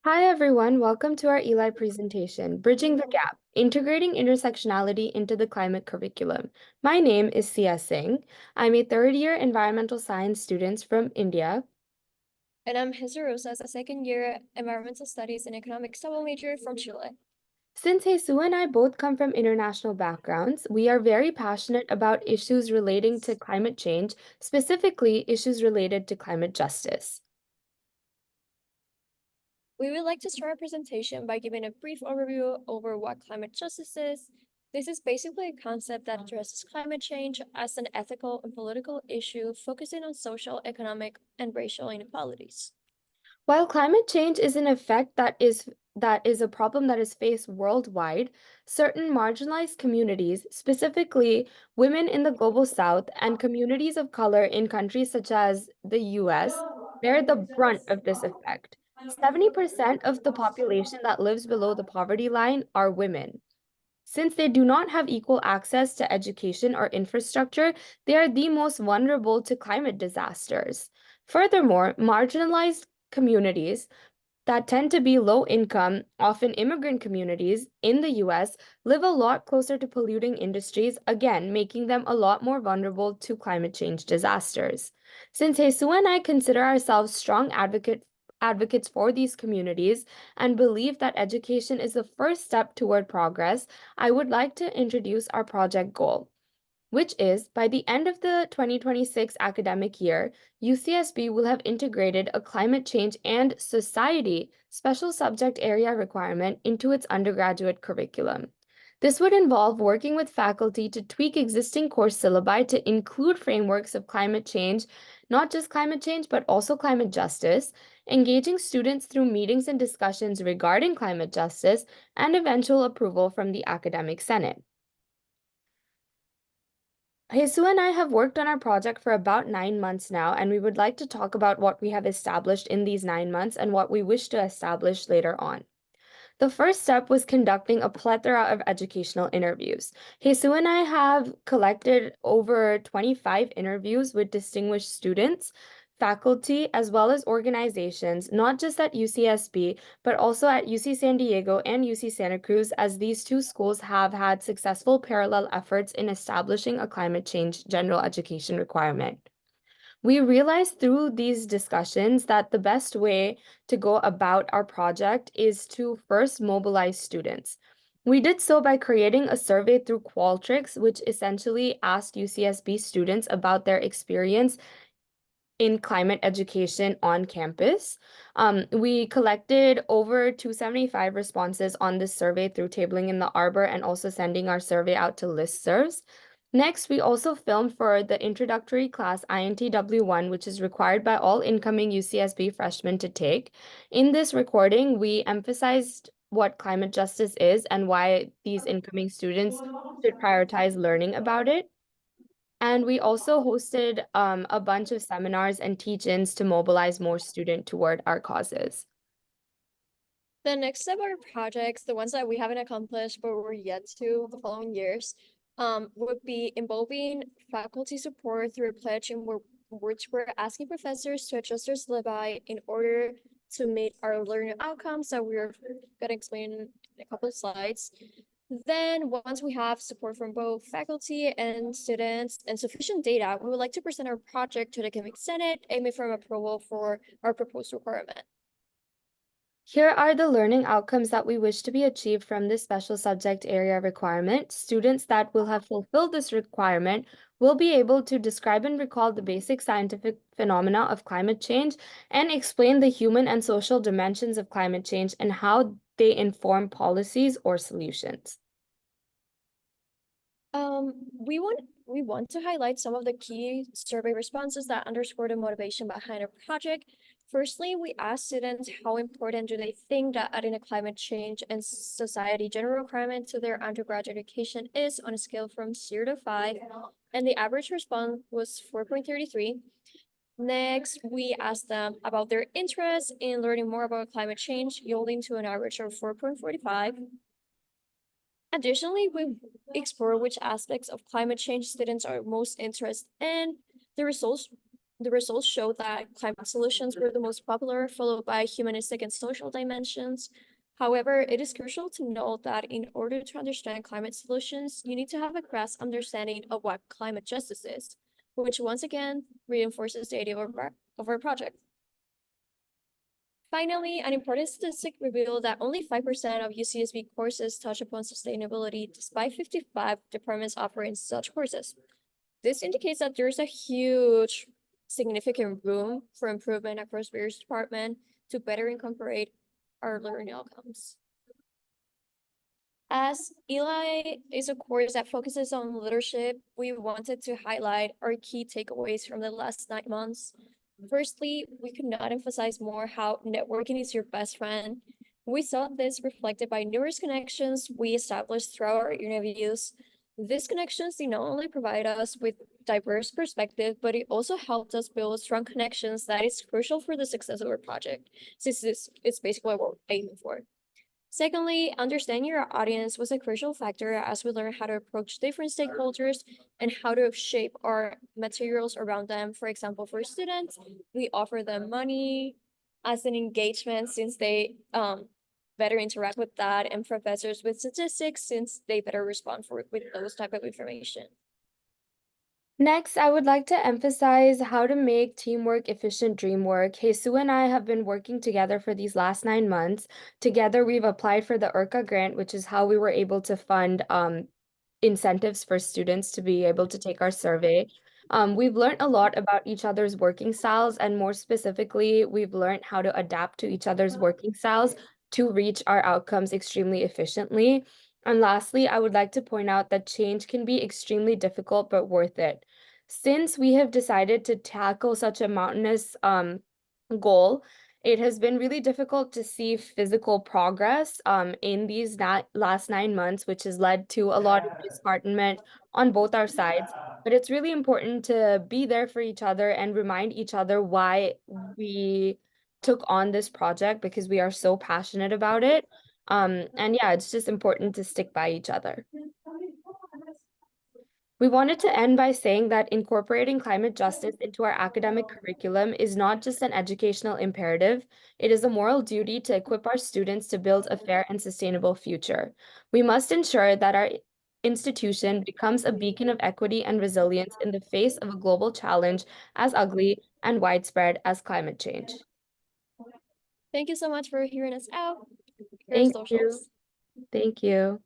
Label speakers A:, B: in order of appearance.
A: Hi, everyone. Welcome to our Eli presentation, Bridging the Gap, Integrating Intersectionality into the Climate Curriculum. My name is Sia Singh. I'm a third-year environmental science student from India.
B: And I'm Jesus as a second-year environmental studies and economics double major from Chile.
A: Since Jesu and I both come from international backgrounds, we are very passionate about issues relating to climate change, specifically issues related to climate justice.
B: We would like to start our presentation by giving a brief overview over what climate justice is. This is basically a concept that addresses climate change as an ethical and political issue focusing on social, economic, and racial inequalities.
A: While climate change is an effect that is a problem that is faced worldwide, certain marginalized communities, specifically women in the global south and communities of color in countries such as the US, bear the brunt of this effect. 70% of the population that lives below the poverty line are women. Since they do not have equal access to education or infrastructure, they are the most vulnerable to climate disasters. Furthermore, marginalized communities that tend to be low income, often immigrant communities in the US, live a lot closer to polluting industries, again, making them a lot more vulnerable to climate change disasters. Since Jesu and I consider ourselves strong advocates for these communities and believe that education is the first step toward progress, I would like to introduce our project goal, which is by the end of the 2026 academic year, UCSB will have integrated a climate change and society special subject area requirement into its undergraduate curriculum. This would involve working with faculty to tweak existing course syllabi to include frameworks of climate change, not just climate change, but also climate justice, engaging students through meetings and discussions regarding climate justice, and eventual approval from the academic senate. Jesu and I have worked on our project for about 9 months now, and we would like to talk about what we have established in these 9 months and what we wish to establish later on. The first step was conducting a plethora of educational interviews. Jesu and I have collected over 25 interviews with distinguished students, faculty, as well as organizations, not just at UCSB, but also at UC San Diego and UC Santa Cruz, as these two schools have had successful parallel efforts in establishing a climate change general education requirement. We realized through these discussions that the best way to go about our project is to first mobilize students. We did so by creating a survey through Qualtrics, which essentially asked UCSB students about their experience in climate education on campus. We collected over 275 responses on this survey through tabling in the Arbor and also sending our survey out to listservs. Next, we also filmed for the introductory class INTW1, which is required by all incoming UCSB freshmen to take. In this recording, we emphasized what climate justice is and why these incoming students should prioritize learning about it. And we also hosted a bunch of seminars and teach-ins to mobilize more students toward our causes.
B: The next step of our projects, the ones that we haven't accomplished but we're yet to the following years, would be involving faculty support through a pledge which we're asking professors to adjust their syllabi in order to meet our learning outcomes that we're going to explain in a couple of slides. Then, once we have support from both faculty and students and sufficient data, we would like to present our project to the academic senate, aiming for approval for our proposed requirement.
A: Here are the learning outcomes that we wish to be achieved from this special subject area requirement. Students that will have fulfilled this requirement will be able to describe and recall the basic scientific phenomena of climate change and explain the human and social dimensions of climate change and how they inform policies or solutions.
B: We want to highlight some of the key survey responses that underscore the motivation behind our project. Firstly, we asked students how important do they think that adding a climate change and society general requirement to their undergraduate education is on a scale from 0 to 5, and the average response was 4.33. Next, we asked them about their interest in learning more about climate change, yielding to an average of 4.45. Additionally, we explore which aspects of climate change students are most interested in. The results The results showed that climate solutions were the most popular, followed by humanistic and social dimensions. However, it is crucial to note that in order to understand climate solutions, you need to have a grasp understanding of what climate justice is, which once again reinforces the idea of our project. Finally, an important statistic revealed that only 5% of UCSB courses touch upon sustainability, despite 55 departments offering such courses. This indicates that there's a huge, significant room for improvement across various departments to better incorporate our learning outcomes. As Eli is a course that focuses on leadership, we wanted to highlight our key takeaways from the last 9 months. Firstly, we could not emphasize more how networking is your best friend. We saw this reflected by numerous connections we established throughout our interviews. These connections did not only provide us with diverse perspective, but it also helped us build strong connections that is crucial for the success of our project, since it's basically what we're aiming for. Secondly, understanding your audience was a crucial factor as we learned how to approach different stakeholders and how to shape our materials around them. For example, for students, we offer them money as an engagement since they better interact with that, and professors with statistics since they better respond with those type of information.
A: Next, I would like to emphasize how to make teamwork efficient dream work. Jesus and I have been working together for these last 9 months. Together, we've applied for the IRCA grant, which is how we were able to fund incentives for students to be able to take our survey. We've learned a lot about each other's working styles, and more specifically, we've learned how to adapt to each other's working styles to reach our outcomes extremely efficiently. And lastly, I would like to point out that change can be extremely difficult but worth it. Since we have decided to tackle such a mountainous goal, it has been really difficult to see physical progress in these last 9 months, which has led to a lot of disheartenment on both our sides. But it's really important to be there for each other and remind each other why we took on this project because we are so passionate about it. And yeah, it's just important to stick by each other. We wanted to end by saying that incorporating climate justice into our academic curriculum is not just an educational imperative, it is a moral duty to equip our students to build a fair and sustainable future. We must ensure that our institution becomes a beacon of equity and resilience in the face of a global challenge as ugly and widespread as climate change.
B: Thank you so much for hearing us out. Your
A: Thank you.
B: socials.
A: Thank you.